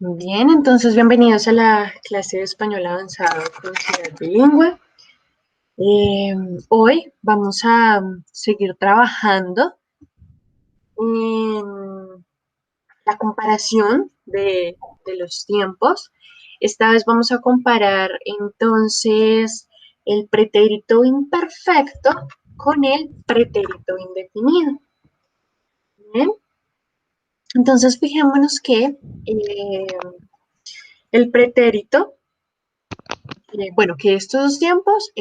Bien, entonces bienvenidos a la clase de español avanzado con Ciudad Bilingüe. Eh, Hoy vamos a seguir trabajando en la comparación de los tiempos. Esta vez vamos a comparar entonces el pretérito imperfecto con el pretérito indefinido. Bien, entonces fijémonos que el pretérito, que estos dos tiempos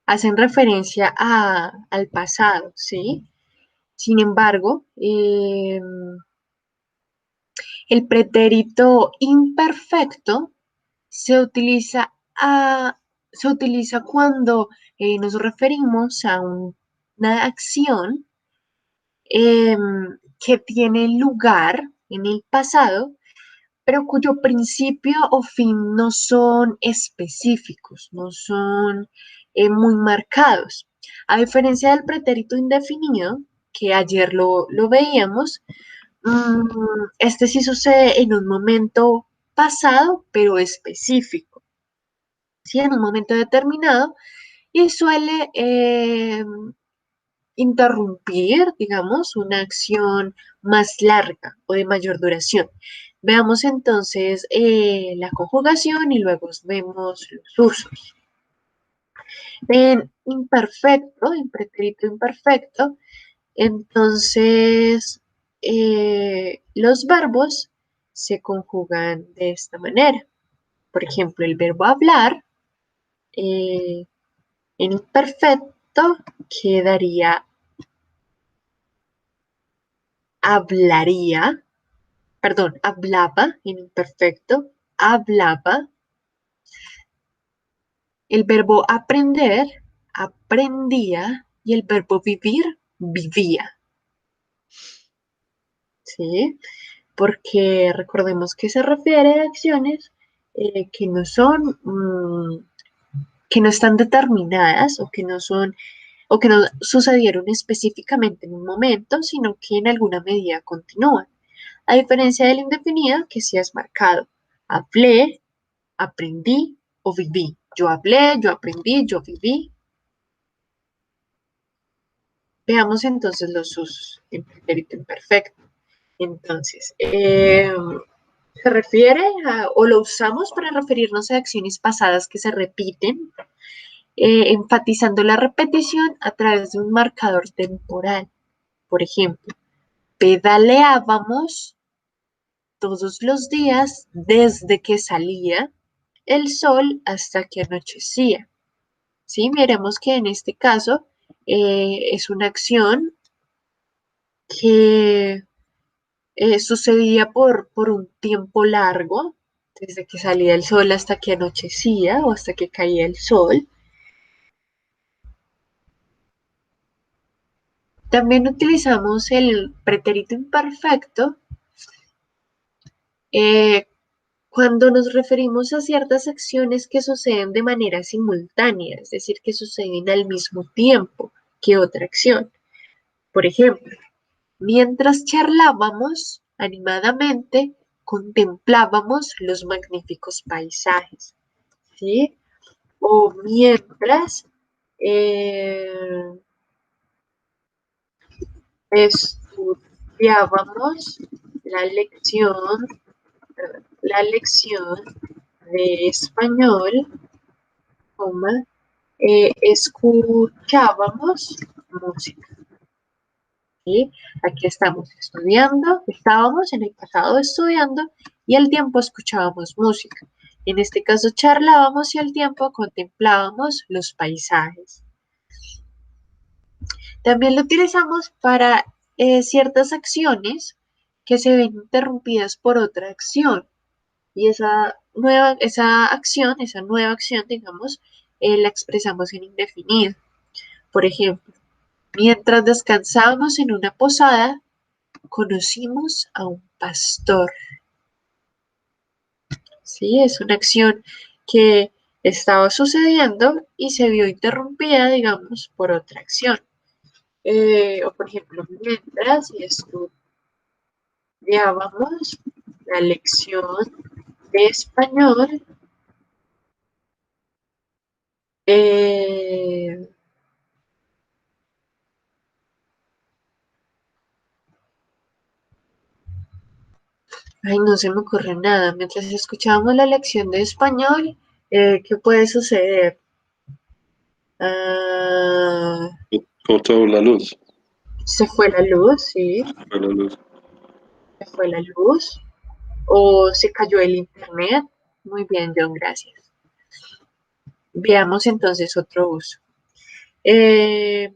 hacen referencia al pasado, ¿sí? Sin embargo, el pretérito imperfecto se utiliza, se utiliza cuando nos referimos a una acción que tiene lugar en el pasado, pero cuyo principio o fin no son específicos, no son muy marcados. A diferencia del pretérito indefinido, que ayer lo veíamos, este sí sucede en un momento pasado, pero específico, ¿sí? En un momento determinado y suele interrumpir, digamos, una acción más larga o de mayor duración. Veamos entonces la conjugación y luego vemos los usos. En imperfecto, en pretérito imperfecto, entonces los verbos se conjugan de esta manera. Por ejemplo, el verbo hablar en imperfecto quedaría hablaría, perdón, hablaba en imperfecto, hablaba. El verbo aprender, aprendía. Y el verbo vivir, vivía. ¿Sí? Porque recordemos que se refiere a acciones que no son, que no están determinadas o que no son, o que no sucedieron específicamente en un momento, sino que en alguna medida continúan. A diferencia del indefinido, que sí es marcado. Hablé, aprendí o viví. Yo hablé, yo aprendí, yo viví. Veamos entonces los usos en pretérito imperfecto. Entonces, se refiere o lo usamos para referirnos a acciones pasadas que se repiten, enfatizando la repetición a través de un marcador temporal. Por ejemplo, pedaleábamos todos los días desde que salía el sol hasta que anochecía. ¿Sí? Miremos que en este caso es una acción que sucedía por un tiempo largo, desde que salía el sol hasta que anochecía o hasta que caía el sol. También utilizamos el pretérito imperfecto eh, cuando nos referimos a ciertas acciones que suceden de manera simultánea, es decir, que suceden al mismo tiempo que otra acción. Por ejemplo, mientras charlábamos animadamente, contemplábamos los magníficos paisajes, ¿sí? O mientras eh, estudiábamos la lección, la lección de español, coma, escuchábamos música. ¿Sí? Aquí estamos estudiando, estábamos en el pasado estudiando y al tiempo escuchábamos música. En este caso charlábamos y al tiempo contemplábamos los paisajes. También lo utilizamos para ciertas acciones que se ven interrumpidas por otra acción. Y esa nueva acción, digamos, la expresamos en indefinido. Por ejemplo, mientras descansábamos en una posada, conocimos a un pastor. Sí, es una acción que estaba sucediendo y se vio interrumpida, digamos, por otra acción. O por ejemplo, mientras Ya vamos, la lección de español. Eh, Ay, no se me ocurre nada. Mientras escuchábamos la lección de español, ¿qué puede suceder? Ah, Cortó la luz. se fue la luz, sí, Fue la luz. se fue la luz. O se cayó el internet. Muy bien, John, gracias. Veamos entonces otro uso. Eh,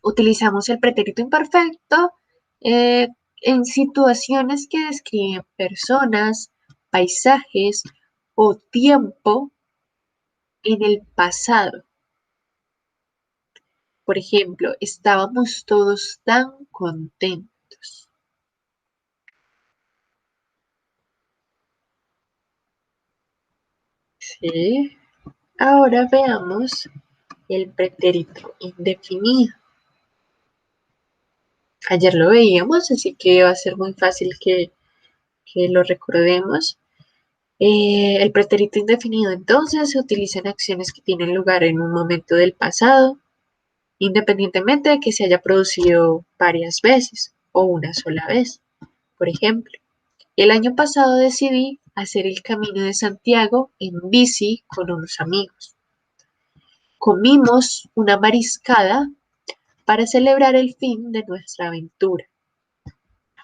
Utilizamos el pretérito imperfecto eh, en situaciones que describen personas, paisajes o tiempo en el pasado. Por ejemplo, estábamos todos tan contentos. ¿Sí? Ahora veamos el pretérito indefinido. Ayer lo veíamos, así que va a ser muy fácil que lo recordemos. El pretérito indefinido entonces se utiliza en acciones que tienen lugar en un momento del pasado, independientemente de que se haya producido varias veces o una sola vez. Por ejemplo, el año pasado decidí hacer el Camino de Santiago en bici con unos amigos. Comimos una mariscada para celebrar el fin de nuestra aventura.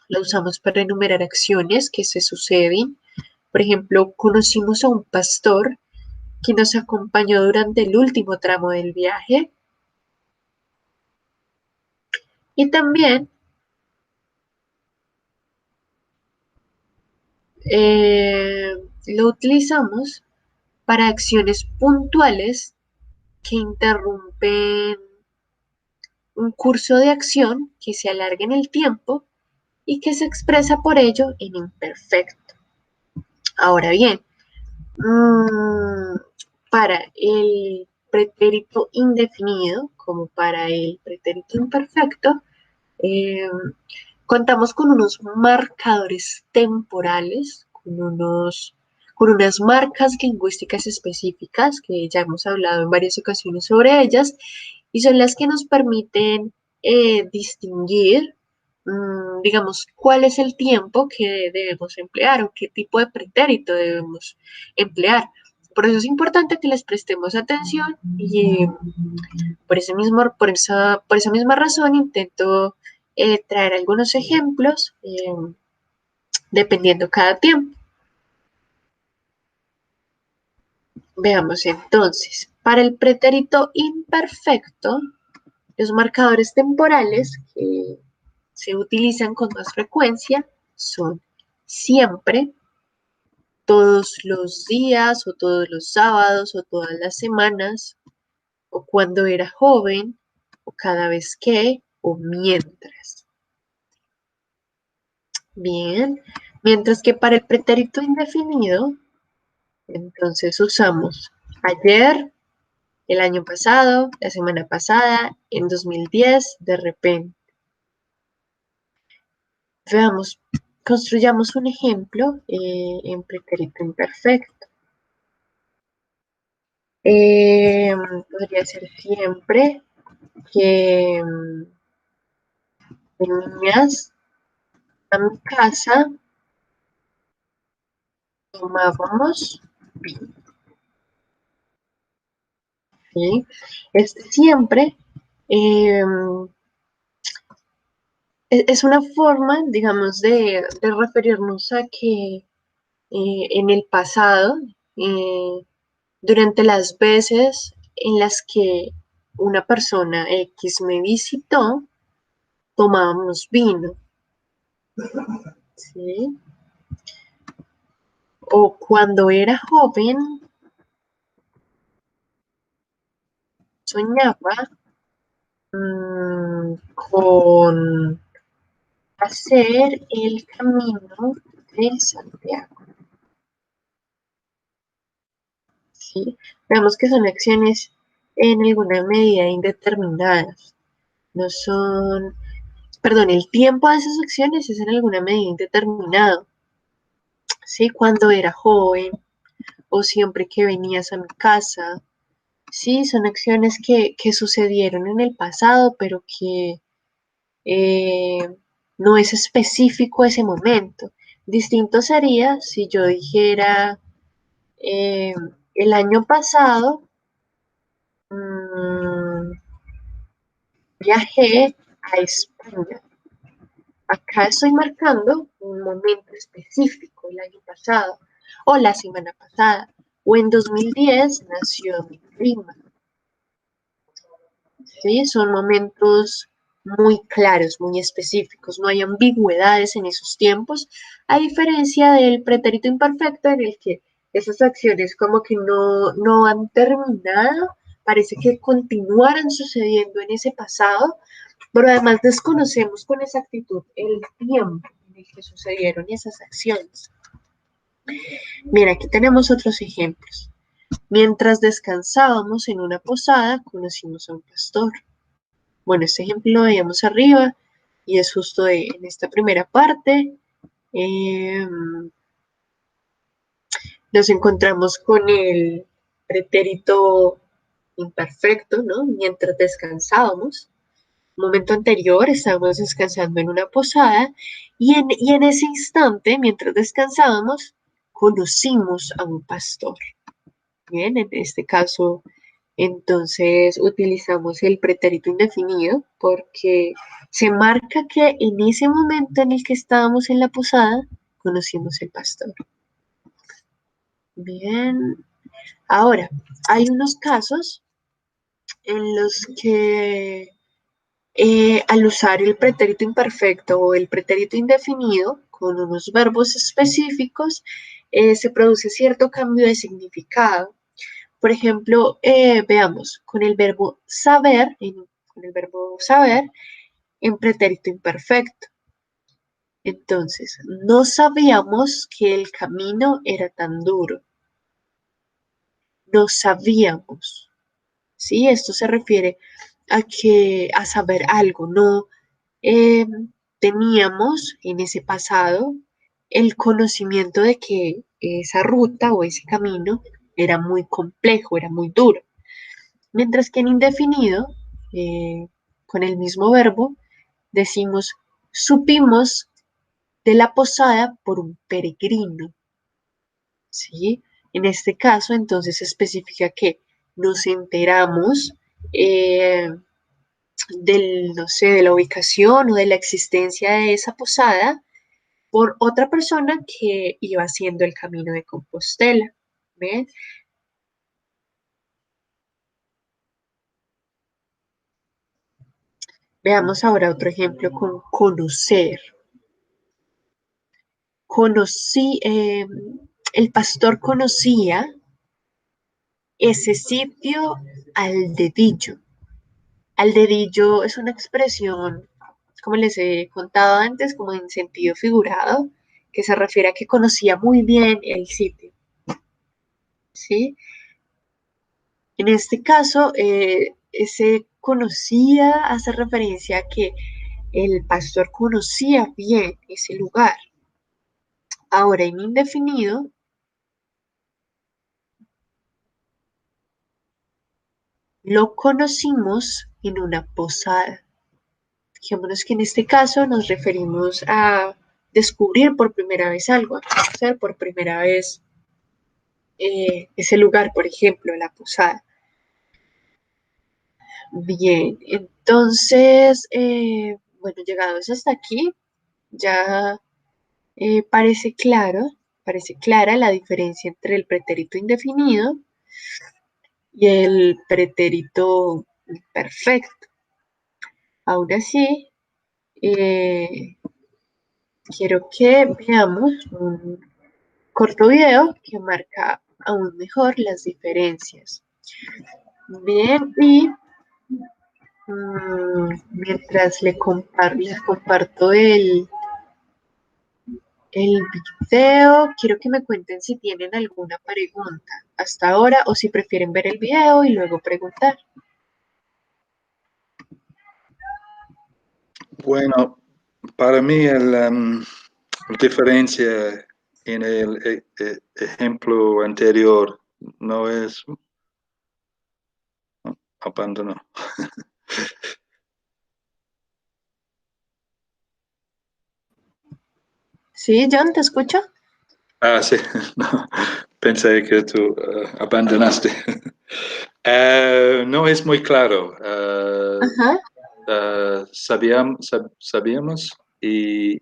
La usamos para enumerar acciones que se suceden. Por ejemplo, conocimos a un pastor que nos acompañó durante el último tramo del viaje y también eh, lo utilizamos para acciones puntuales que interrumpen un curso de acción que se alarga en el tiempo y que se expresa por ello en imperfecto. Ahora bien, mmm, para el pretérito indefinido como para el pretérito imperfecto, eh, contamos con unos marcadores temporales, con unas marcas lingüísticas específicas que ya hemos hablado en varias ocasiones sobre ellas y son las que nos permiten distinguir, digamos, cuál es el tiempo que debemos emplear o qué tipo de pretérito debemos emplear. Por eso es importante que les prestemos atención y por esa misma razón intento traer algunos ejemplos dependiendo cada tiempo. Veamos entonces, para el pretérito imperfecto, los marcadores temporales que se utilizan con más frecuencia son siempre, todos los días o todos los sábados o todas las semanas, o cuando era joven, o cada vez que, o mientras. Bien, mientras que para el pretérito indefinido, entonces usamos ayer, el año pasado, la semana pasada, en 2010, de repente. Veamos, construyamos un ejemplo en pretérito imperfecto. Podría ser siempre que venías a mi casa, tomábamos vino. ¿Sí? Este siempre eh, es una forma, digamos, de referirnos a que en el pasado, eh, durante las veces en las que una persona X me visitó, tomábamos vino, ¿sí? O cuando era joven, soñaba con hacer el camino de Santiago, ¿sí? Vemos que son acciones en alguna medida indeterminadas, no son perdón, el tiempo de esas acciones es en alguna medida indeterminado, ¿sí? Cuando era joven o siempre que venías a mi casa, sí, son acciones que sucedieron en el pasado, pero que eh, no es específico ese momento. Distinto sería si yo dijera, eh, el año pasado mmm, viajé a España. Acá estoy marcando un momento específico, el año pasado, o la semana pasada, o en 2010 nació mi prima. ¿Sí? Son momentos muy claros, muy específicos, no hay ambigüedades en esos tiempos, a diferencia del pretérito imperfecto en el que esas acciones como que no han terminado, parece que continuaran sucediendo en ese pasado, pero además desconocemos con exactitud el tiempo en el que sucedieron esas acciones. Mira, aquí tenemos otros ejemplos. Mientras descansábamos en una posada, conocimos a un pastor. Bueno, este ejemplo lo veíamos arriba y es justo en esta primera parte. Eh, Nos encontramos con el pretérito imperfecto, ¿no? Mientras descansábamos. Un momento anterior estábamos descansando en una posada y en ese instante, mientras descansábamos, conocimos a un pastor. Bien, en este caso, entonces utilizamos el pretérito indefinido porque se marca que en ese momento en el que estábamos en la posada, conocimos el pastor. Bien, ahora, hay unos casos en los que al usar el pretérito imperfecto o el pretérito indefinido con unos verbos específicos, se produce cierto cambio de significado. Por ejemplo, veamos, con el verbo saber en pretérito imperfecto. Entonces, no sabíamos que el camino era tan duro. No sabíamos, ¿sí? Esto se refiere a saber algo, no eh, teníamos en ese pasado el conocimiento de que esa ruta o ese camino era muy complejo, era muy duro. Mientras que en indefinido, con el mismo verbo, decimos, supimos de la posada por un peregrino, ¿sí? En este caso, entonces, especifica que nos enteramos no sé, de la ubicación o de la existencia de esa posada por otra persona que iba haciendo el camino de Compostela. ¿Ven? Veamos ahora otro ejemplo con conocer. Conocí, el pastor conocía ese sitio al dedillo. Al dedillo es una expresión, como les he contado antes, como en sentido figurado, que se refiere a que conocía muy bien el sitio, ¿sí? En este caso, ese conocía hace referencia a que el pastor conocía bien ese lugar. Ahora, en indefinido, lo conocimos en una posada. Fijémonos que en este caso nos referimos a descubrir por primera vez algo, a conocer por primera vez ese lugar, por ejemplo, la posada. Bien, entonces, bueno, llegados hasta aquí, ya parece clara la diferencia entre el pretérito indefinido y el pretérito perfecto. Aún así, eh, quiero que veamos un corto video que marca aún mejor las diferencias. Bien, y mientras les comparto el video, quiero que me cuenten si tienen alguna pregunta hasta ahora o si prefieren ver el video y luego preguntar. Bueno, para mí la diferencia en el ejemplo anterior no es abandono. ¿Sí, John, te escucho? Ah, sí, no, pensé que tú abandonaste. No es muy claro. Ajá, Sabíamos y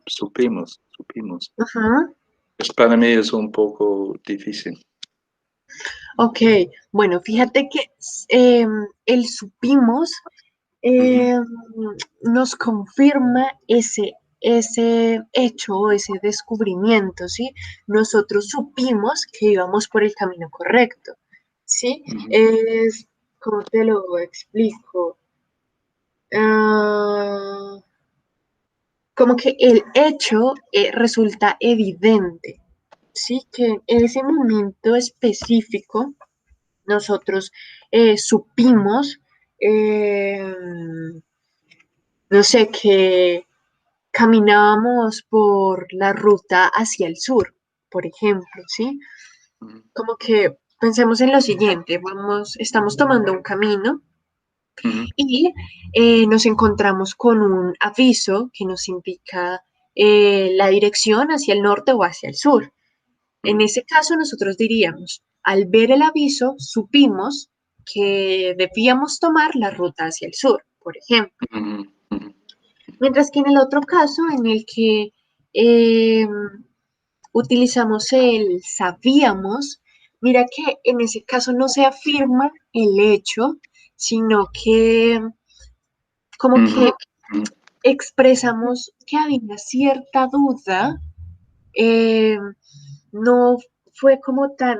supimos. ajá. Para mí es un poco difícil. Ok, bueno, fíjate que el supimos Ujú, eh, nos confirma ese hecho o ese descubrimiento, ¿sí? Nosotros supimos que íbamos por el camino correcto, ¿sí? ujú, Es, ¿cómo te lo explico? Ah, como que el hecho resulta evidente, ¿sí? Que en ese momento específico nosotros supimos, eh, no sé, que caminábamos por la ruta hacia el sur, por ejemplo, ¿sí? ujú, Como que pensemos en lo siguiente, estamos tomando un camino ujú, y nos encontramos con un aviso que nos indica la dirección hacia el norte o hacia el sur. En ujú, ese caso, nosotros diríamos, al ver el aviso, supimos que debíamos tomar la ruta hacia el sur, por ejemplo. ujú, ujú, Mientras que en el otro caso, en el que eh, utilizamos el sabíamos, mira que en ese caso no se afirma el hecho, sino que como ujú, que ujú, expresamos que había cierta duda, eh, no fue como tan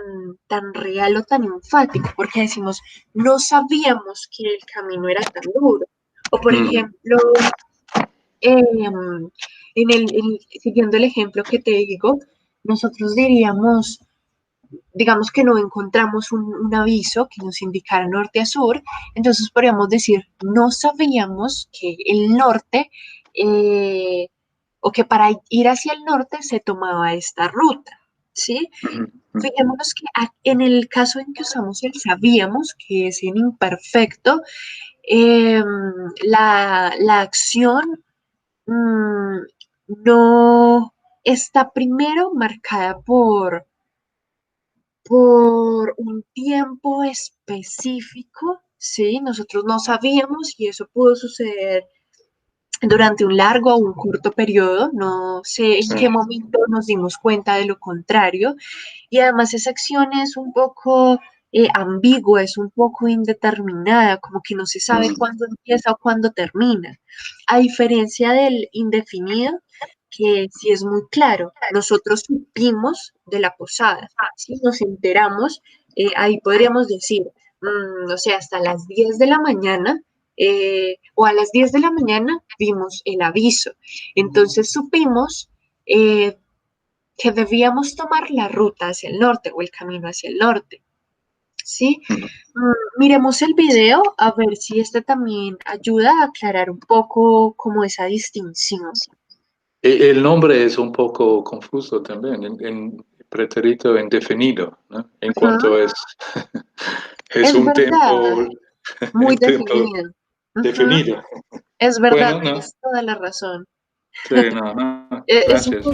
real o tan enfático, porque decimos, no sabíamos que el camino era tan duro. O por ujú, ejemplo, siguiendo el ejemplo que te digo, nosotros diríamos, digamos que no encontramos un aviso que nos indicara norte a sur, entonces podríamos decir, no sabíamos que el norte, eh, o que para ir hacia el norte se tomaba esta ruta, ¿sí? ujú, ujú, Fijémonos que en el caso en que usamos el sabíamos, que es en imperfecto, eh, la acción mm, no está primero marcada por un tiempo específico, ¿sí? Nosotros no sabíamos y eso pudo suceder durante un largo o un corto periodo, no sé en sí, qué momento nos dimos cuenta de lo contrario, y además esa acción es un poco ambigua, es un poco indeterminada, como que no se sabe ujú, cuándo empieza o cuándo termina, a diferencia del indefinido, que sí es muy claro, nosotros supimos de la posada, ¿sí? Nos enteramos, ahí podríamos decir, no sé, hasta las 10 de la mañana o a las 10 de la mañana vimos el aviso. Entonces supimos eh, que debíamos tomar la ruta hacia el norte o el camino hacia el norte. ¿Sí? ujú. Miremos el video a ver si este también ayuda a aclarar un poco como esa distinción. El nombre es un poco confuso también, en pretérito indefinido, ¿no? En Ajá. cuanto es, es Es un verdad, tiempo, muy un tiempo definido. Ujú. definido. Es verdad, Bueno, no, tienes toda la razón. sí, no, no, Es un gracias.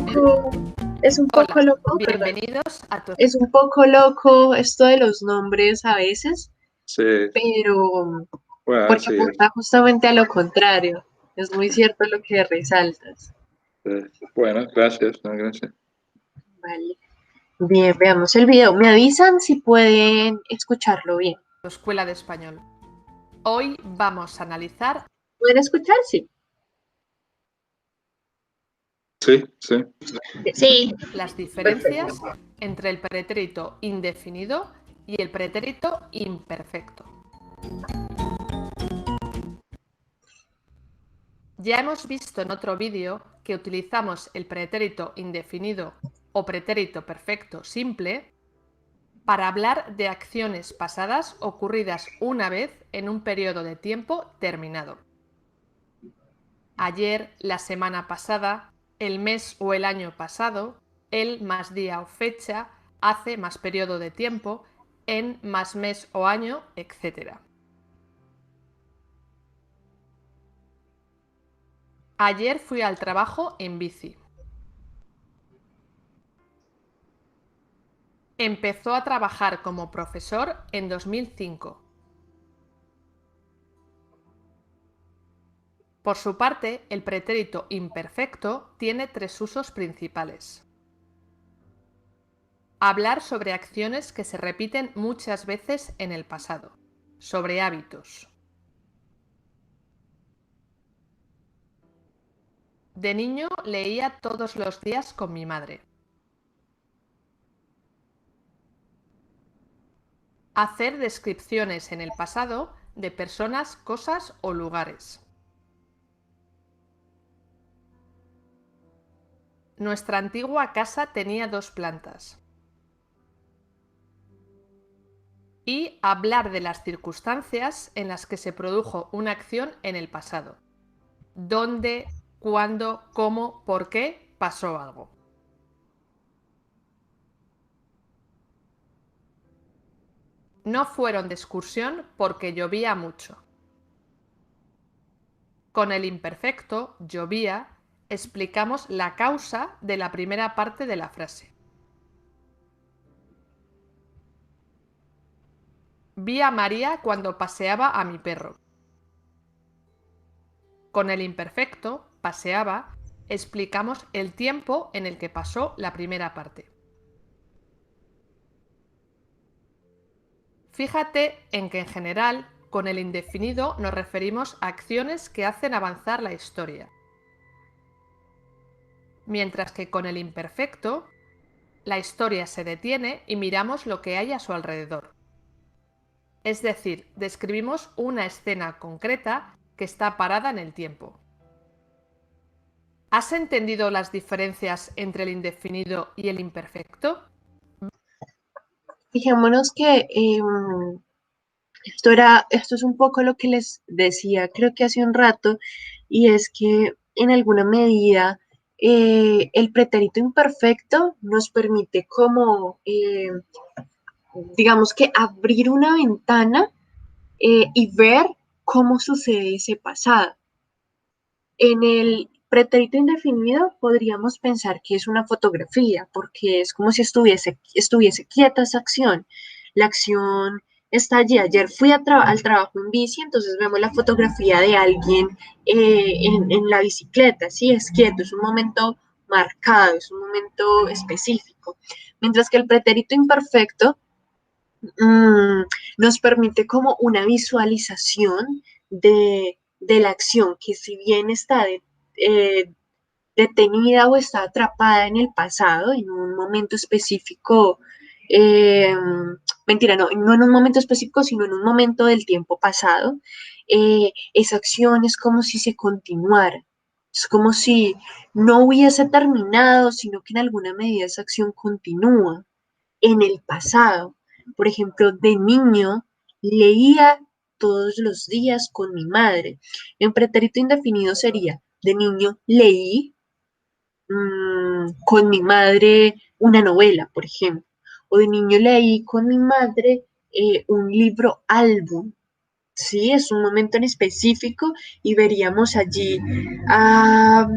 poco Hola, loco, perdón. bienvenidos a tu... Es un poco loco esto de los nombres a veces, Sí, pero bueno, porque sí, apunta justamente a lo contrario. Es muy cierto lo que resaltas. bueno, gracias, no, gracias. Vale. Bien, veamos el video. Me avisan si pueden escucharlo bien. escuela de español. Hoy vamos a analizar ¿Pueden escuchar? Sí. Sí, sí. Sí. las Perfecto. diferencias entre el pretérito indefinido y el pretérito imperfecto. Ya hemos visto en otro vídeo que utilizamos el pretérito indefinido o pretérito perfecto simple para hablar de acciones pasadas ocurridas una vez en un periodo de tiempo terminado. ayer, la semana pasada, el mes o el año pasado, el más día o fecha, hace más periodo de tiempo, en más mes o año, etc. Ayer fui al trabajo en bici. Empezó a trabajar como profesor en 2005. Por su parte, el pretérito imperfecto tiene 3 usos principales. Hablar sobre acciones que se repiten muchas veces en el pasado, sobre hábitos. De niño leía todos los días con mi madre. Hacer descripciones en el pasado de personas, cosas o lugares. Nuestra antigua casa tenía 2 plantas. Y hablar de las circunstancias en las que se produjo una acción en el pasado. ¿Dónde, cuándo, cómo, por qué pasó algo? No fueron de excursión porque llovía mucho. Con el imperfecto, llovía, explicamos la causa de la primera parte de la frase. Vi a María cuando paseaba a mi perro. Con el imperfecto, paseaba, explicamos el tiempo en el que pasó la primera parte. Fíjate en que en general, con el indefinido nos referimos a acciones que hacen avanzar la historia. Mientras que con el imperfecto, la historia se detiene y miramos lo que hay a su alrededor. Es decir, describimos una escena concreta que está parada en el tiempo. ¿Has entendido las diferencias entre el indefinido y el imperfecto? Fijémonos que esto es un poco lo que les decía, creo que hace un rato, y es que en alguna medida el pretérito imperfecto nos permite como, digamos que abrir una ventana y ver cómo sucede ese pasado. En el pretérito indefinido podríamos pensar que es una fotografía, porque es como si estuviese quieta esa acción. La acción está allí. Ayer fui al trabajo en bici, entonces vemos la fotografía de alguien en la bicicleta, ¿sí? Es quieto, es un momento marcado, es un momento específico. Mientras que el pretérito imperfecto nos permite como una visualización de la acción, que si bien está detenida o está atrapada en el pasado, en un momento específico, eh, mentira, no en un momento específico, sino en un momento del tiempo pasado, esa acción es como si se continuara. Es como si no hubiese terminado, sino que en alguna medida esa acción continúa en el pasado. Por ejemplo, de niño leía todos los días con mi madre. En pretérito indefinido sería, de niño leí con mi madre una novela, por ejemplo. O de niño leí con mi madre un libro álbum. Sí, es un momento en específico y veríamos allí ah,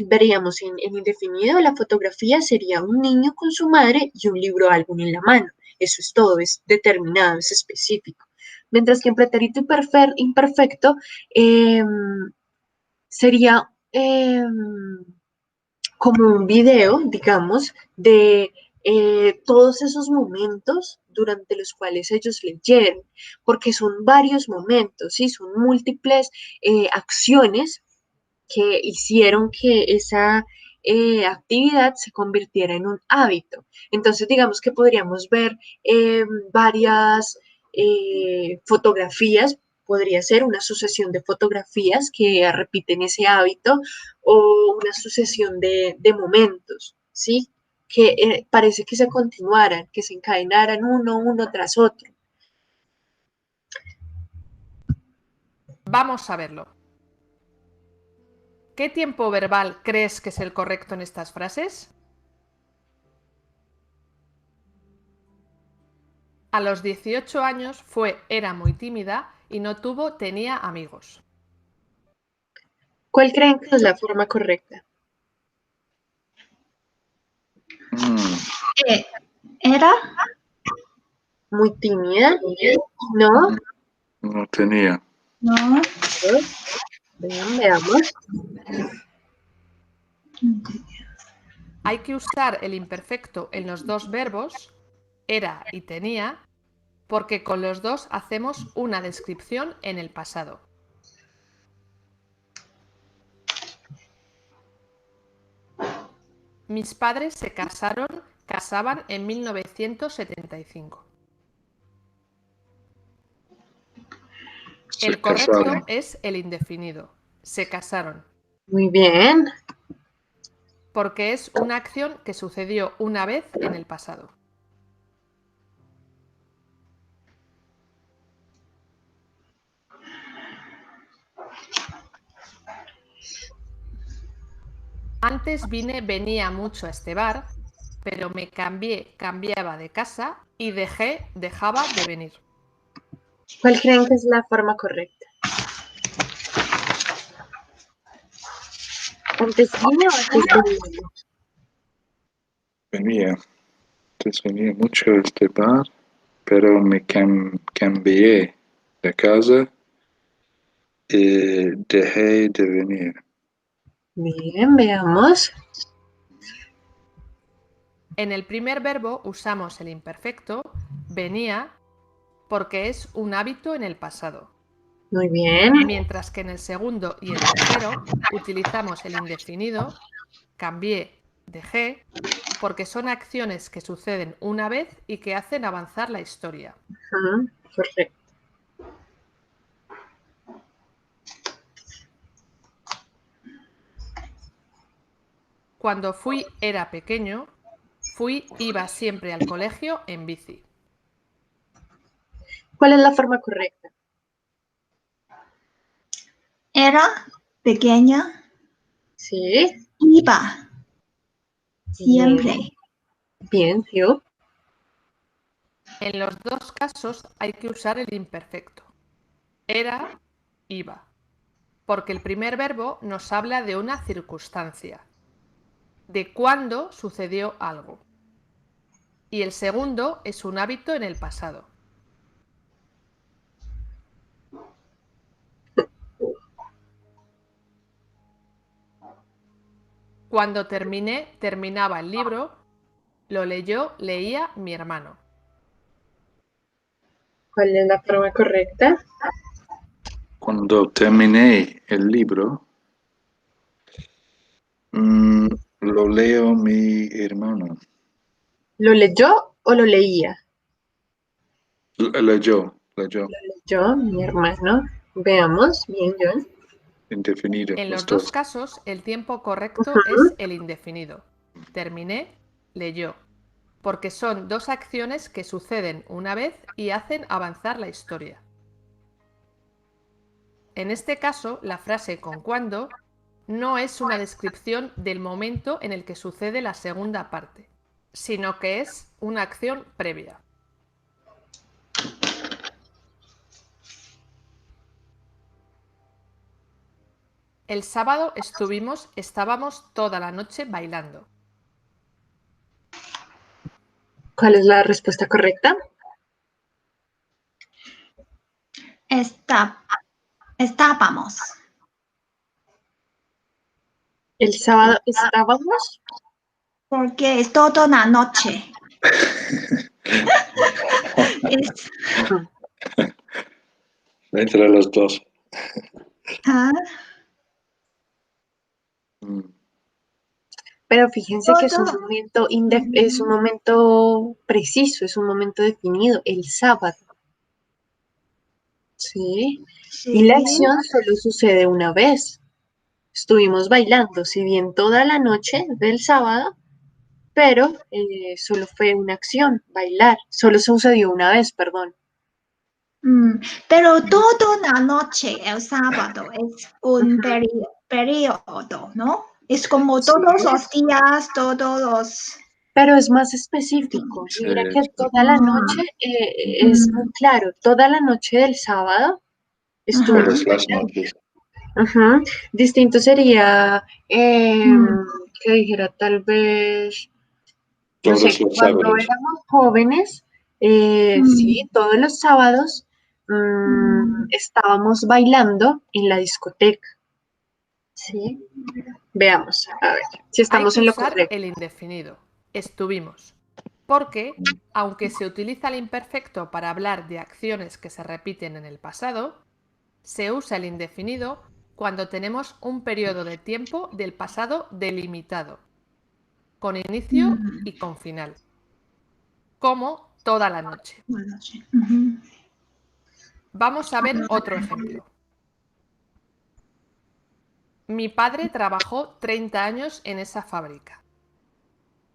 veríamos en indefinido, la fotografía sería un niño con su madre y un libro álbum en la mano. Eso es todo, es determinado, es específico. Mientras que en pretérito imperfecto eh, sería como un video, digamos, de todos esos momentos durante los cuales ellos leyeron, porque son varios momentos, ¿sí? Son múltiples acciones que hicieron que esa actividad se convirtiera en un hábito. Entonces, digamos que podríamos ver varias fotografías, podría ser una sucesión de fotografías que repiten ese hábito o una sucesión de momentos, ¿sí? Que parece que se continuaran, que se encadenaran uno tras otro. Vamos a verlo. ¿Qué tiempo verbal crees que es el correcto en estas frases? A los 18 años era muy tímida y no tenía amigos. ¿Cuál creen que es la forma correcta? Era Muy tímida. No. No tenía. no. Veamos. Hay que usar el imperfecto en los dos verbos, era y tenía, porque con los dos hacemos una descripción en el pasado. Mis padres se casaban en 1975. El correcto es el indefinido. Se casaron. Muy bien. Porque es una acción que sucedió una vez en el pasado. Antes venía mucho a este bar, pero me cambiaba de casa y dejaba de venir. ¿Cuál creen que es la forma correcta? ¿Antes vine o antes venía? Antes venía mucho a este bar, pero me cambié de casa y dejé de venir. Bien, veamos. En el primer verbo usamos el imperfecto, venía, porque es un hábito en el pasado. Muy bien. Mientras que en el segundo y el tercero utilizamos el indefinido, cambié, dejé, porque son acciones que suceden una vez y que hacen avanzar la historia. Correcto. Cuando era pequeño, iba siempre al colegio en bici. ¿Cuál es la forma correcta? Era pequeña. Sí. Iba. Siempre. Bien, yo. En los dos casos hay que usar el imperfecto. Era, iba. Porque el primer verbo nos habla de una circunstancia, de cuándo sucedió algo. Y el segundo es un hábito en el pasado. Cuando terminaba el libro, leía mi hermano. ¿Cuál es la forma correcta? Cuando terminé el libro, lo leo mi hermano. ¿Lo leyó o lo leía? Leyó. Lo leyó mi hermano. Veamos. Bien, John. Indefinido. En los dos casos, el tiempo correcto es el indefinido. Terminé, leyó. Porque son dos acciones que suceden una vez y hacen avanzar la historia. En este caso, la frase con cuando no es una descripción del momento en el que sucede la segunda parte, sino que es una acción previa. El sábado estábamos toda la noche bailando. ¿Cuál es la respuesta correcta? Estábamos. El sábado estábamos. Porque es toda la noche. Entre los dos. Pero fíjense que es un momento es un momento preciso, es un momento definido, el sábado. ¿Sí? Y la acción solo sucede una vez. Estuvimos bailando, si bien toda la noche del sábado, pero solo fue una acción, bailar. Solo sucedió una vez, perdón. Pero toda la noche, el sábado, es un periodo. periodo, ¿no? Es como Sí. todos los días, todos los... Pero es más específico. Sí, Mira que exacto. toda la noche es muy claro. Toda la noche del sábado estuvimos Todas las bailando. noches. Ajá. Distinto sería Mm. que dijera tal vez, no Todos sé, los cuando sábados. éramos jóvenes, sí, Mm. todos los sábados Mm. estábamos bailando en la discoteca. Sí. Veamos, a ver, si Hay estamos que en lo usar correcto. el indefinido. Estuvimos. Porque, aunque se utiliza el imperfecto para hablar de acciones que se repiten en el pasado, se usa el indefinido cuando tenemos un periodo de tiempo del pasado delimitado, con inicio Mm. y con final, como toda la noche. Bueno, sí. Ujú. Vamos a ver otro ejemplo. Mi padre trabajó 30 años en esa fábrica.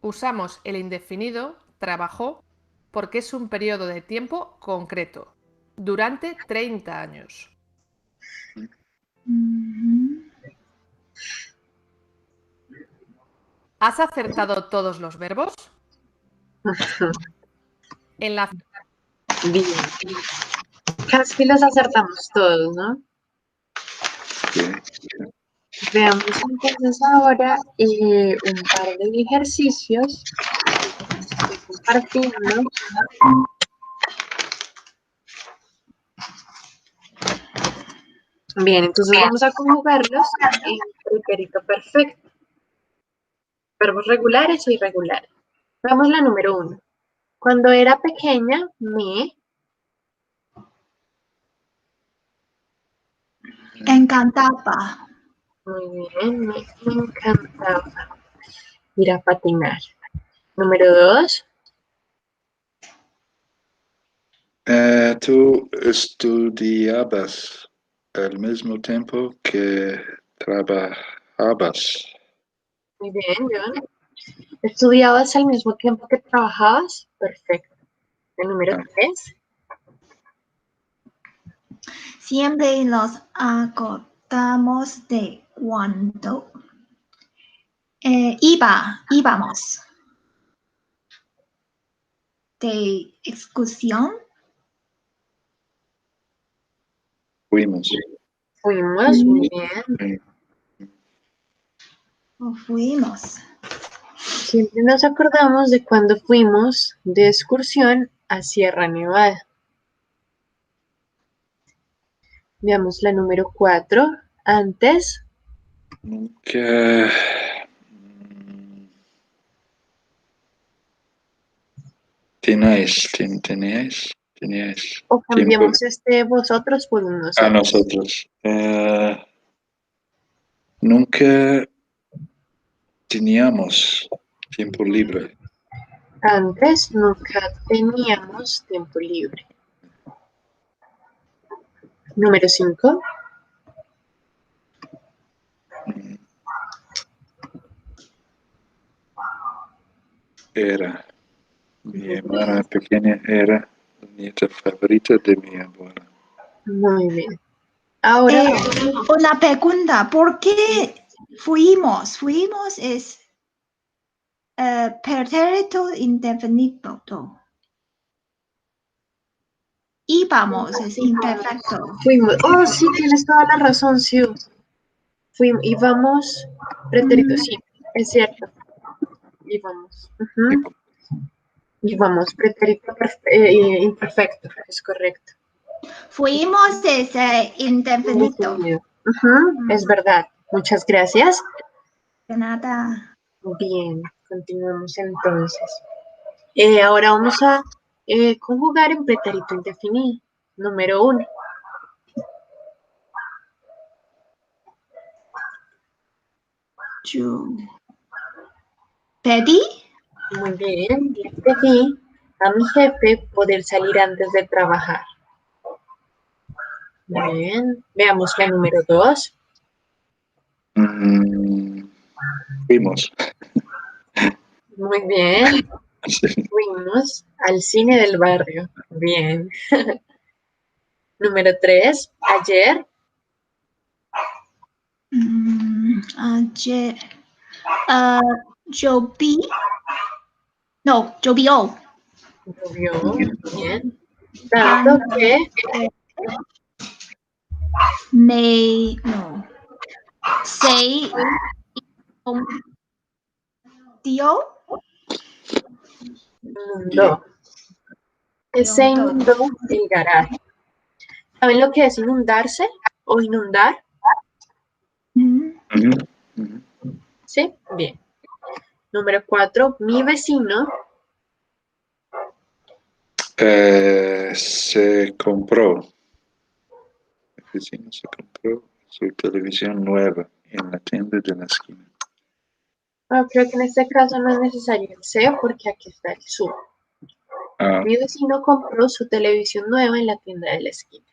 Usamos el indefinido trabajó porque es un periodo de tiempo concreto, durante 30 años. Ujú. ¿Has acertado todos los verbos? En la Bien. Casi los acertamos todos, ¿no? Sí. Veamos entonces ahora un par de ejercicios que les estoy compartiendo. Bien, entonces vamos a conjugarlos en pretérito perfecto. Verbos regulares o irregulares. Veamos la número 1. Cuando era pequeña, me... Encantaba. Muy bien, me encantaba ir a patinar. Número 2. Tú estudiabas al mismo tiempo que trabajabas. Muy bien, John. ¿Estudiabas al mismo tiempo que trabajabas? Perfecto. El número Ah. 3. Siempre nos acordamos de cuando íbamos de excursión. Fuimos. Fuimos, muy bien. O fuimos. Siempre nos acordamos de cuando fuimos de excursión a Sierra Nevada. Veamos la número 4. Antes, Nunca. Teníais o tiempo cambiamos vosotros por un a nosotros. nosotros. Nunca teníamos tiempo libre. Antes nunca teníamos tiempo libre. Número 5. Era. Mi hermana pequeña era la nieta favorita de mi abuela. Muy bien. Ahora, Una pregunta, ¿por qué fuimos? Fuimos es pretérito indefinido. Íbamos es imperfecto. fuimos. Oh, sí, tienes toda la razón, Siu. Fuimos, íbamos, pretérito, sí, es cierto. Íbamos. Ujú. Íbamos, pretérito imperfecto, es correcto. Fuimos es indefinido. Ujú, es verdad. Muchas gracias. De nada. Bien, continuamos entonces. Ahora vamos a conjugar en pretérito indefinido. Número 1. Yo pedí. Muy bien, le pedí a mi jefe poder salir antes de trabajar. Bien, veamos la número 2. Fuimos. Muy bien, Sí. fuimos al cine del barrio. Bien. Número 3, ayer. Ayer. Lloví. No, llovió. Llovió. Bien. Tanto que No. Se inundió. inundó. Se inundó el garaje. ¿Saben lo que es inundarse o inundar? Mm, Ujú, ujú. Sí, bien. Número 4, mi vecino Se compró. El vecino se compró su televisión nueva en la tienda de la esquina. creo que en este caso no es necesario el C porque aquí está el sur. Ah, Mi vecino compró su televisión nueva en la tienda de la esquina.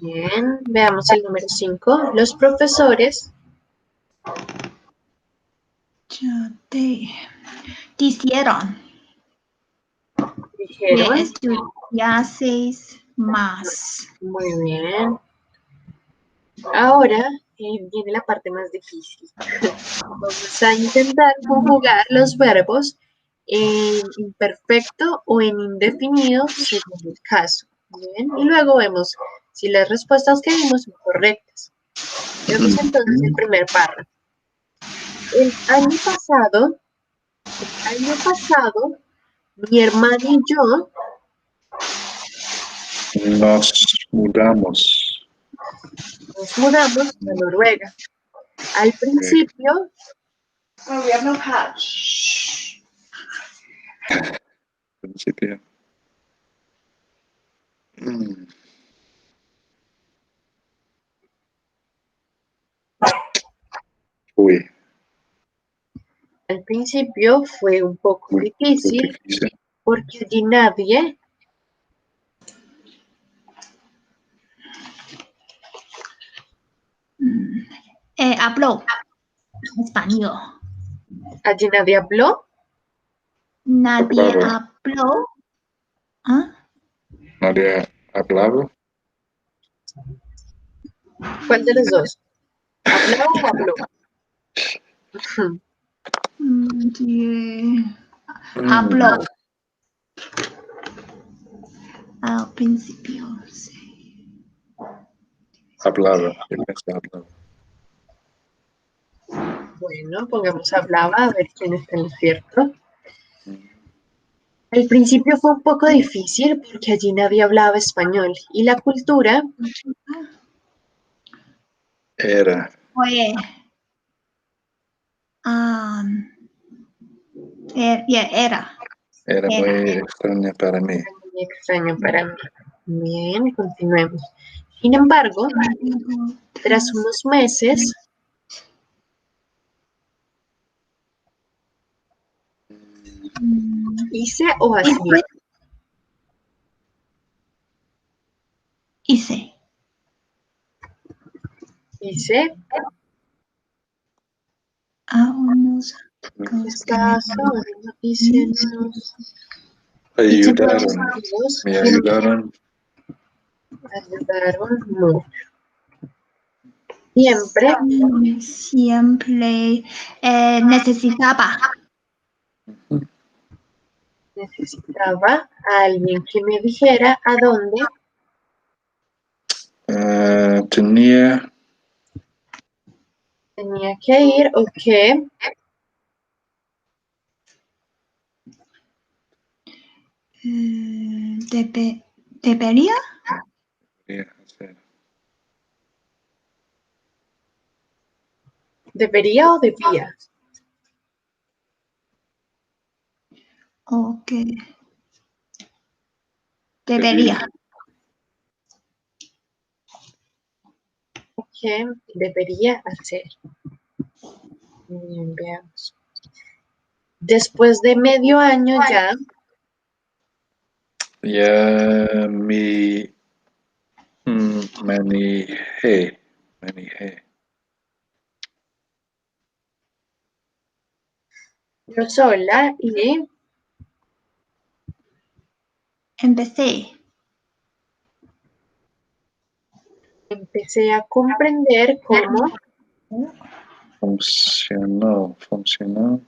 Bien, veamos el número 5. Los profesores Dijeron que dijeron, estudiases más. muy bien. Ahora viene la parte más difícil. Vamos a intentar conjugar los verbos en imperfecto o en indefinido según el caso. Bien, y luego vemos si las respuestas que dimos son correctas. Veamos entonces el primer párrafo. El año pasado, mi hermana y yo nos mudamos. nos mudamos a Noruega. Al principio, Principio. Mm. Uy, al principio fue un poco muy difícil difícil. porque allí nadie Habló español. habló. Nadie Hablaba. habló. ¿Ah? Nadie hablaba. ¿Cuál de los dos? ¿Hablaba o habló? Nadie Mm. habló. Al principio, sí. Hablaba. Yo pensé hablaba. Bueno, pongamos hablaba a ver quién está en lo cierto. Al principio fue un poco difícil porque allí nadie hablaba español y la cultura Era. Fue. Era. Era muy extraña para mí. era muy extraña para mí. Bien, continuemos. Sin embargo, tras unos meses, hice o hacía. Hice. Hice, Unos hice unos Ayudaron. amigos Me que ayudaron. me ayudaron mucho. Siempre siempre necesitaba. necesitaba a alguien que me dijera a dónde Tenía tenía que ir o qué Debería. que hacer. debería o debía. Ok. Debería. ¿Qué debería hacer? Bien, veamos. Después de medio año ya Ya manejé. yo sola y Empecé empecé a comprender cómo Funcionó. Funcionaron.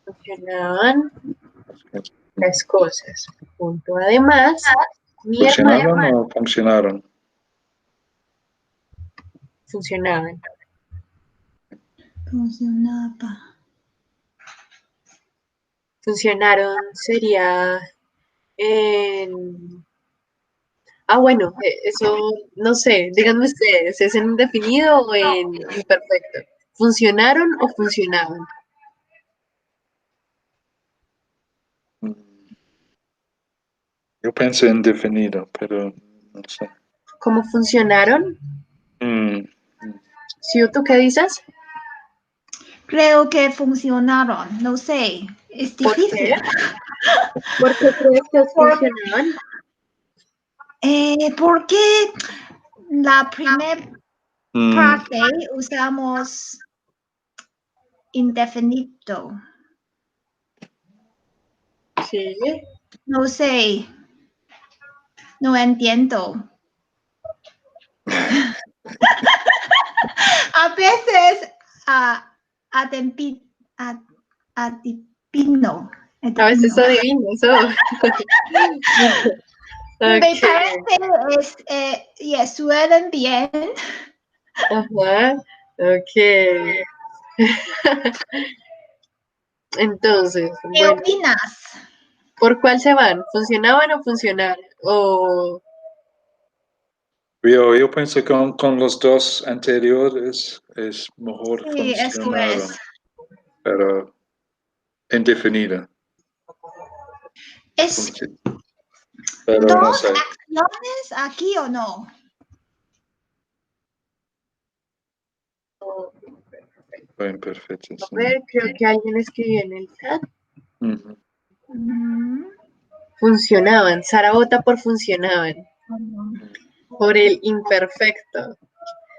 Funcionaban las cosas. Punto. Además, mi hermano ¿Funcionaron o funcionaron? funcionaban. Funcionaba. Funcionaron sería en... Ah, bueno, eso no sé, díganme ustedes, ¿es en indefinido o en imperfecto? ¿Funcionaron o funcionaban? Yo pensé en definido, pero no sé. ¿Cómo funcionaron? Mm, ¿Sí o tú qué dices? Creo que funcionaron. No sé. Es ¿Por difícil. qué? ¿Por qué crees que funcionaban? Porque la primera mm, parte usamos indefinido. Sí. No sé. No entiendo. A veces adivino. A veces adivino eso. Me Ok. parece suenan bien. Ajá. Ok. Entonces, ¿Qué bueno, opinas? ¿por cuál se van? ¿Funcionaban o funcionaron? O yo pensé con los dos anteriores es mejor Sí, eso funcionaron, es. pero indefinida. ¿Es Pero no dos sé. acciones aquí o no? Fue imperfecto. a Sí. ver, creo que alguien escribió en el chat. Ujú. Funcionaban. Sara vota por funcionaban. Por el imperfecto.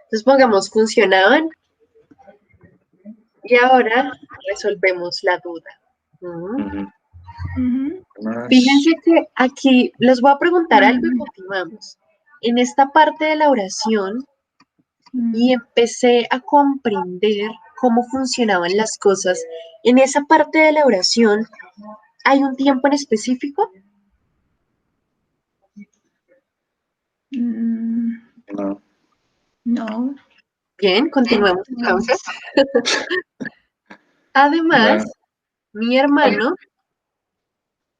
Entonces pongamos funcionaban. Y ahora resolvemos la duda. Ujú. Más. Fíjense que aquí les voy a preguntar algo y continuamos. En esta parte de la oración y empecé a comprender cómo funcionaban las cosas. En esa parte de la oración, ¿hay un tiempo en específico? No. No. Bien, continuemos entonces. Además, No. mi hermano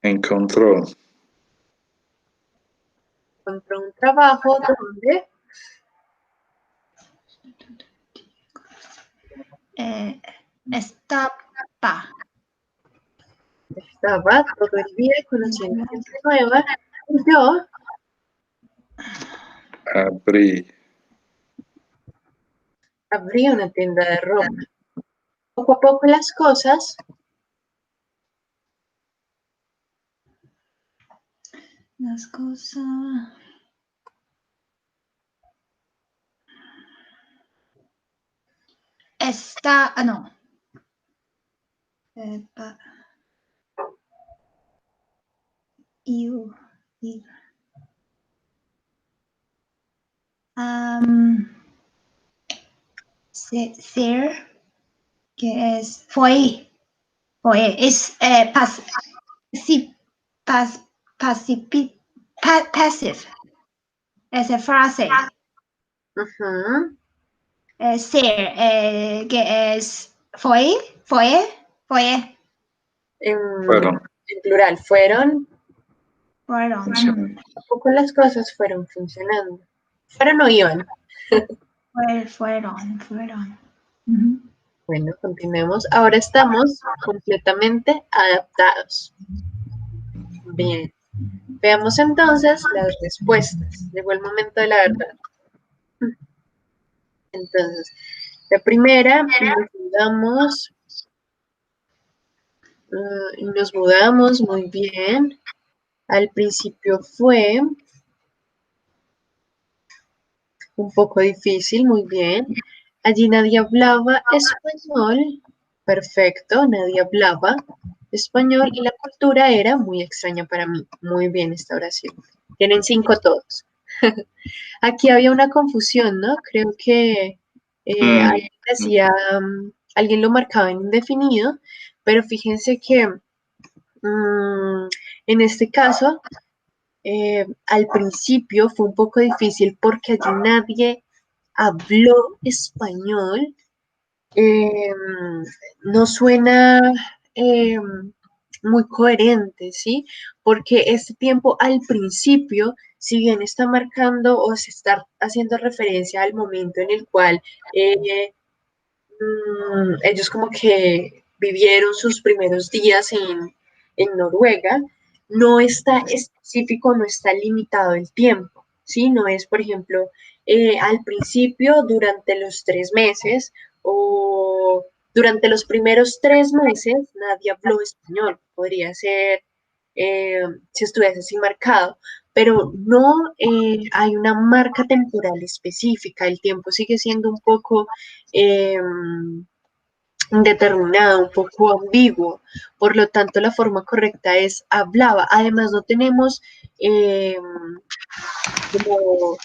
Encontró. encontró un trabajo donde Estaba. estaba todo el día conociendo gente nueva. Y yo Abrí. abrí una tienda de ropa. Poco a poco las cosas Las cosas. No. You. Ser, que es fue, es passive, esa frase. Ser, que es fue. Fueron. en plural fueron. Fueron. A poco las cosas fueron funcionando. Fueron o iban. Fueron. Bueno, continuemos. Ahora estamos completamente adaptados. Bien. Veamos entonces las respuestas. Llegó el momento de la verdad. Entonces, la primera, nos mudamos muy bien. Al principio fue un poco difícil, muy bien. Allí nadie hablaba español. Perfecto, nadie hablaba español y la cultura era muy extraña para mí. Muy bien esta oración. Tienen 5 todos. Aquí había una confusión, ¿no? Creo que alguien decía, alguien lo marcaba en indefinido, pero fíjense que en este caso, al principio fue un poco difícil porque allí nadie habló español. No suena muy coherente, ¿sí? Porque este tiempo al principio, si bien está marcando o se está haciendo referencia al momento en el cual ellos como que vivieron sus primeros días en Noruega, no está específico, no está limitado el tiempo, ¿sí? No es, por ejemplo, al principio, durante los 3 meses o durante los primeros 3 meses nadie habló español, podría ser si estuviese así marcado, pero no hay una marca temporal específica, el tiempo sigue siendo un poco indeterminado, un poco ambiguo, por lo tanto la forma correcta es hablaba. Además no tenemos como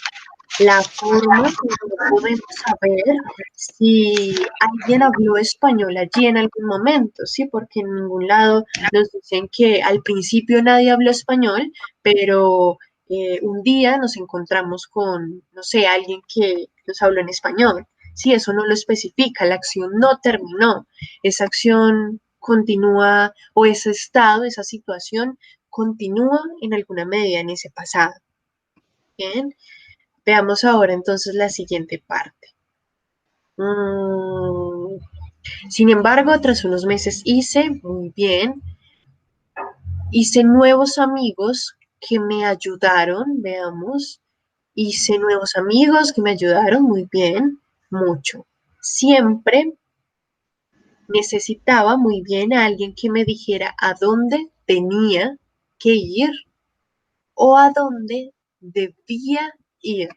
la forma como podemos saber si alguien habló español allí en algún momento, ¿sí? Porque en ningún lado nos dicen que al principio nadie habló español, pero un día nos encontramos con, no sé, alguien que nos habló en español. Sí, eso no lo especifica, la acción no terminó, esa acción continúa o ese estado, esa situación continúa en alguna medida en ese pasado. Bien, veamos ahora entonces la siguiente parte. Sin embargo, tras unos meses muy bien, hice nuevos amigos que me ayudaron, veamos, hice nuevos amigos que me ayudaron muy bien, mucho. Siempre necesitaba muy bien a alguien que me dijera a dónde tenía que ir o a dónde debía ir.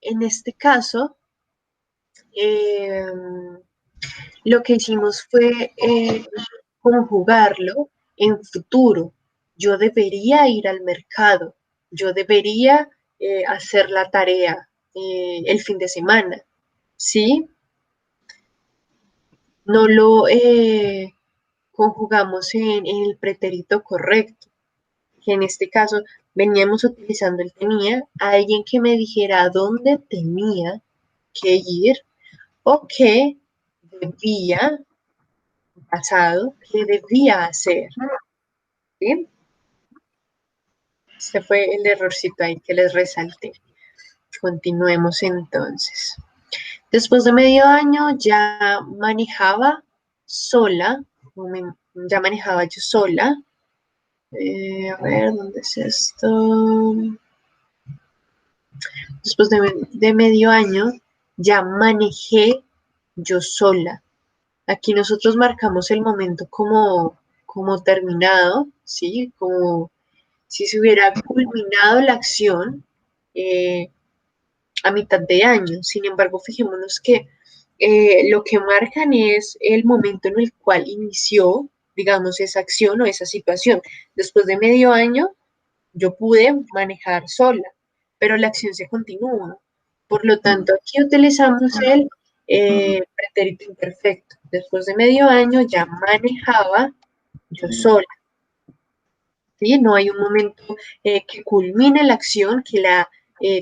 En este caso, lo que hicimos fue conjugarlo en futuro. Yo debería ir al mercado, yo debería hacer la tarea el fin de semana, ¿sí? No lo conjugamos en el pretérito correcto, que en este caso veníamos utilizando el tenía, alguien que me dijera a dónde tenía que ir o qué debía, pasado, qué debía hacer. ¿Sí? Este fue el errorcito ahí que les resalté. Continuemos entonces. Después de medio año ya manejaba sola, ya manejaba yo sola. A ver, ¿dónde es esto? Después de medio año ya manejé yo sola. Aquí nosotros marcamos el momento como terminado, ¿sí? Como si se hubiera culminado la acción a mitad de año. Sin embargo, fijémonos que lo que marcan es el momento en el cual inició, digamos, esa acción o esa situación. Después de medio año, yo pude manejar sola, pero la acción se continúa. Por lo tanto, aquí utilizamos el pretérito imperfecto. Después de medio año ya manejaba yo sola. ¿Sí? No hay un momento que culmine la acción, que la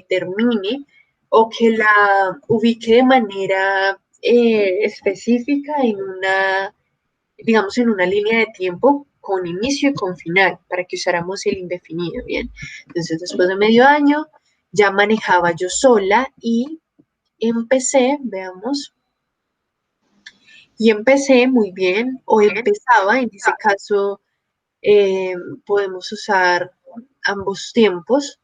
termine o que la ubique de manera específica en una, digamos, en una línea de tiempo con inicio y con final, para que usáramos el indefinido, ¿bien? Entonces, después de medio año, ya manejaba yo sola y empecé, veamos, y empecé muy bien, o empezaba, en ese caso, podemos usar ambos tiempos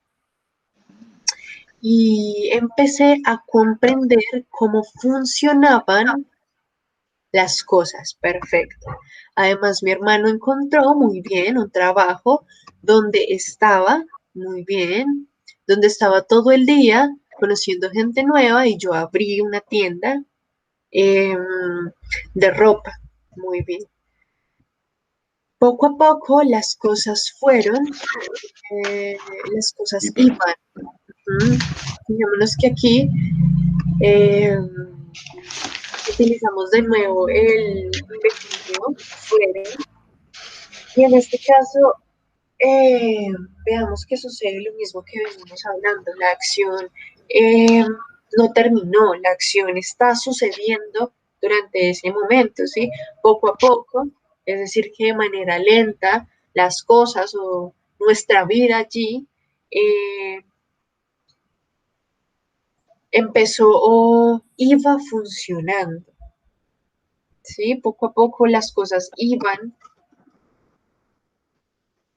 y empecé a comprender cómo funcionaban las cosas. Perfecto. Además, mi hermano encontró muy bien un trabajo donde estaba muy bien, donde estaba todo el día conociendo gente nueva y yo abrí una tienda de ropa. Muy bien. Poco a poco las cosas iban. Fijémonos que aquí utilizamos de nuevo el indefinido fueron. Y en este caso, veamos que sucede lo mismo que venimos hablando. La acción no terminó, la acción está sucediendo durante ese momento, ¿sí? Poco a poco, es decir, que de manera lenta las cosas o nuestra vida allí empezó o iba funcionando, ¿sí? Poco a poco las cosas iban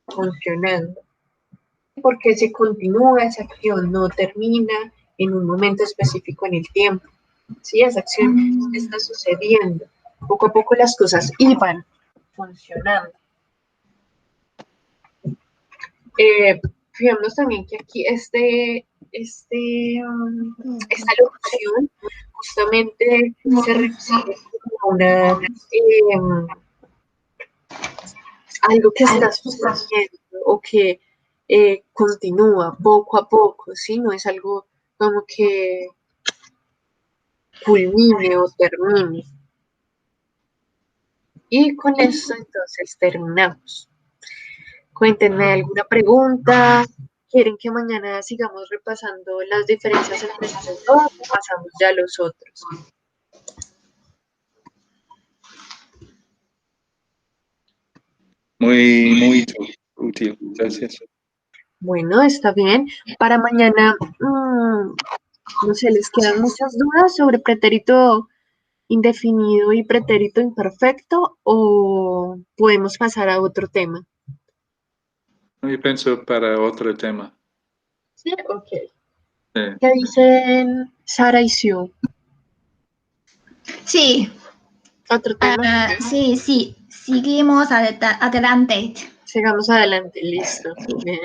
funcionando. Porque se continúa esa acción, no termina en un momento específico en el tiempo. ¿Sí? Esa acción está sucediendo. Poco a poco las cosas iban funcionando. Fijémonos también que aquí esta locución justamente se refiere a algo que está sucediendo o que continúa poco a poco, ¿sí? No es algo como que culmine o termine. Y con eso entonces terminamos. Cuéntenme alguna pregunta. ¿Quieren que mañana sigamos repasando las diferencias entre estos dos o pasamos ya a los otros? Muy útil, gracias. Bueno, está bien. Para mañana, no sé, ¿les quedan muchas dudas sobre pretérito indefinido y pretérito imperfecto o podemos pasar a otro tema? Yo pienso para otro tema. Sí, ok. Sí. ¿Qué dicen Sara y Sue? Sí, Otro tema. sí, sí. Seguimos adelante. Sigamos adelante, listo. Bien.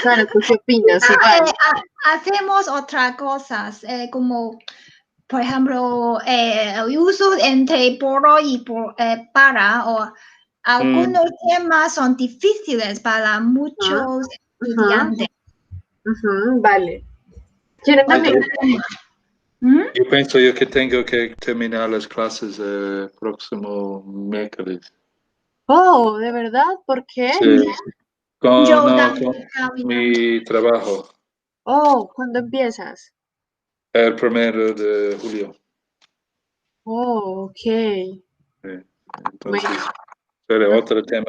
Sara, ¿tú qué opinas? Igual. Hacemos otras cosas, como, por ejemplo, el uso entre por y para, o algunos temas son difíciles para muchos estudiantes. Vale. ¿Quieren también? Yo pienso que tengo que terminar las clases el próximo miércoles. Oh, ¿de verdad? ¿Por qué? Sí. Yo Con también. mi trabajo. Oh, ¿cuándo empiezas? El 1 de julio. Oh, ok. Sí. Entonces, Bueno, pero otro tema